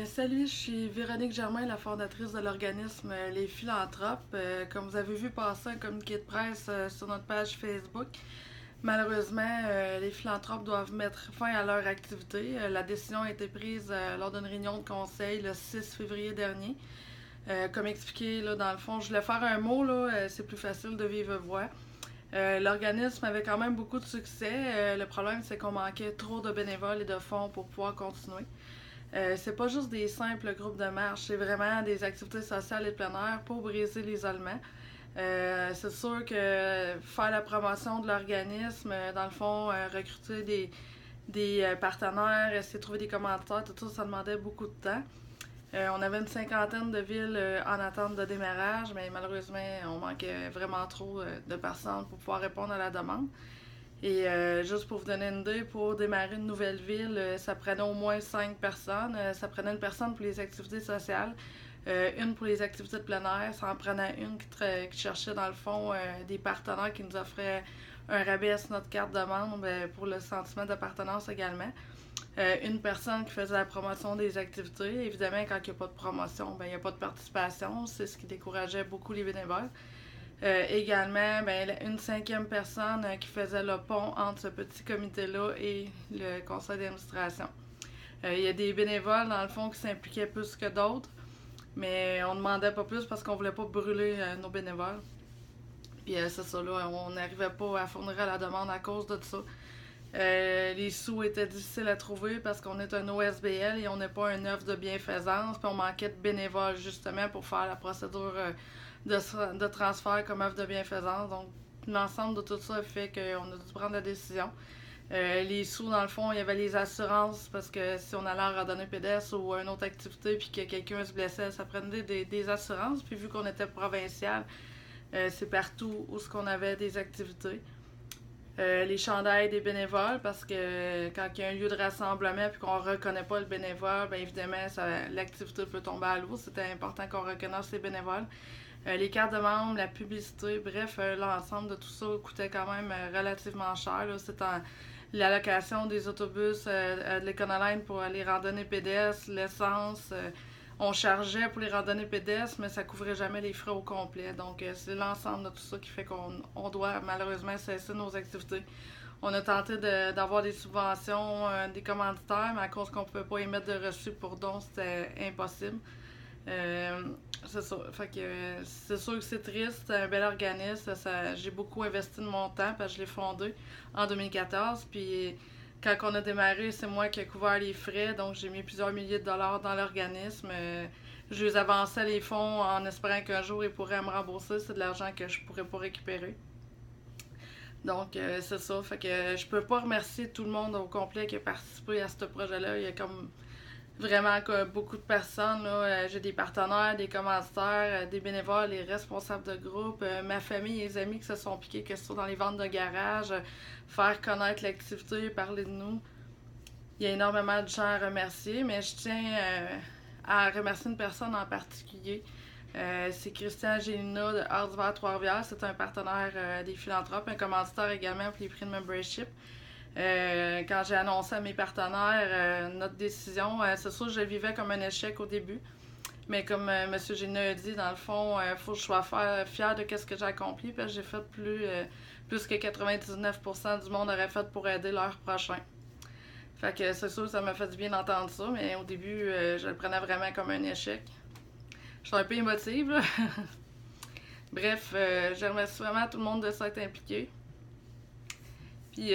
Salut, je suis Véronique Germain, la fondatrice de l'organisme Les Philanthropes. Comme vous avez vu passer un communiqué de presse sur notre page Facebook, malheureusement, les philanthropes doivent mettre fin à leur activité. La décision a été prise lors d'une réunion de conseil le 6 février dernier. Comme expliqué, là, dans le fond, je voulais faire un mot, là, c'est plus facile de vive voix. L'organisme avait quand même beaucoup de succès. Le problème, c'est qu'on manquait trop de bénévoles et de fonds pour pouvoir continuer. C'est pas juste des simples groupes de marche, c'est vraiment des activités sociales et de plein air pour briser l'isolement. C'est sûr que faire la promotion de l'organisme, dans le fond, recruter des partenaires, essayer de trouver des commentaires, tout ça, ça demandait beaucoup de temps. On avait une cinquantaine de villes en attente de démarrage, mais malheureusement, on manquait vraiment trop de personnes pour pouvoir répondre à la demande. Et juste pour vous donner une idée, pour démarrer une nouvelle ville, ça prenait au moins 5 personnes. Ça prenait une personne pour les activités sociales, une pour les activités de plein air. Ça en prenait une qui cherchait dans le fond des partenaires qui nous offraient un rabais sur notre carte de membre pour le sentiment d'appartenance également. Une personne qui faisait la promotion des activités. Évidemment, quand il n'y a pas de promotion, il n'y a pas de participation. C'est ce qui décourageait beaucoup les bénévoles. Également, une cinquième personne qui faisait le pont entre ce petit comité-là et le conseil d'administration. Il y a des bénévoles, dans le fond, qui s'impliquaient plus que d'autres, mais on ne demandait pas plus parce qu'on ne voulait pas brûler nos bénévoles. Puis c'est ça, là, on n'arrivait pas à fournir à la demande à cause de ça. Les sous étaient difficiles à trouver parce qu'on est un OSBL et on n'est pas un œuvre de bienfaisance. Puis on manquait de bénévoles justement pour faire la procédure de transfert comme œuvre de bienfaisance. Donc l'ensemble de tout ça fait qu'on a dû prendre la décision. Les sous, dans le fond, il y avait les assurances parce que si on allait en randonnée pédestre ou une autre activité puis que quelqu'un se blessait, ça prenait des assurances. Puis vu qu'on était provincial, c'est partout où ce qu'on avait des activités. Les chandails des bénévoles, parce que quand il y a un lieu de rassemblement et qu'on ne reconnaît pas le bénévole, bien évidemment, l'activité peut tomber à l'eau. C'était important qu'on reconnaisse les bénévoles. Les cartes de membres, la publicité, bref, l'ensemble de tout ça coûtait quand même relativement cher. C'est l'allocation des autobus de l'Éconoline pour les randonnées pédestres, l'essence. On chargeait pour les randonnées pédestres, mais ça couvrait jamais les frais au complet. Donc, c'est l'ensemble de tout ça qui fait qu'on doit malheureusement cesser nos activités. On a tenté d'avoir des subventions, des commanditaires, mais à cause qu'on ne pouvait pas émettre de reçus pour dons, c'était impossible. C'est ça. Fait que c'est sûr que c'est triste. C'est un bel organisme. J'ai beaucoup investi de mon temps parce que je l'ai fondé en 2014. Puis quand on a démarré, c'est moi qui ai couvert les frais. Donc j'ai mis plusieurs milliers de dollars dans l'organisme. Je les avançais les fonds en espérant qu'un jour ils pourraient me rembourser. C'est de l'argent que je pourrais pas récupérer. Donc c'est ça. Fait que je peux pas remercier tout le monde au complet qui a participé à ce projet-là. Il y a comme vraiment beaucoup de personnes. Là. J'ai des partenaires, des commanditaires, des bénévoles, des responsables de groupe, ma famille et les amis qui se sont piqués, que ce soit dans les ventes de garage, faire connaître l'activité, parler de nous. Il y a énormément de gens à remercier, mais je tiens à remercier une personne en particulier. C'est Christian Gélina de Arts d'hiver Trois-Rivières. C'est un partenaire des philanthropes, un commanditaire également pour les prix de membership. Quand j'ai annoncé à mes partenaires notre décision, c'est sûr que je le vivais comme un échec au début. Mais comme M. Géna a dit, dans le fond, il faut que je sois fière de ce que j'ai accompli. Parce que j'ai fait plus que 99% du monde aurait fait pour aider leur prochain. Fait que c'est sûr que ça m'a fait du bien d'entendre ça, mais au début, je le prenais vraiment comme un échec. Je suis un peu émotive, là. Bref, je remercie vraiment tout le monde de s'être impliqué. Puis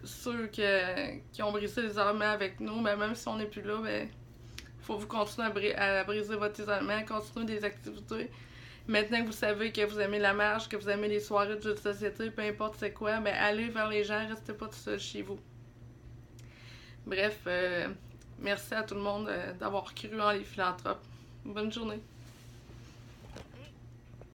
ceux qui ont brisé l'isolement avec nous, même si on n'est plus là, faut vous continuer à briser votre isolement, continuer des activités. Maintenant que vous savez que vous aimez la marche, que vous aimez les soirées de jeux de société, peu importe c'est quoi, allez vers les gens, restez pas tout seul chez vous. Bref, merci à tout le monde d'avoir cru en les philanthropes. Bonne journée.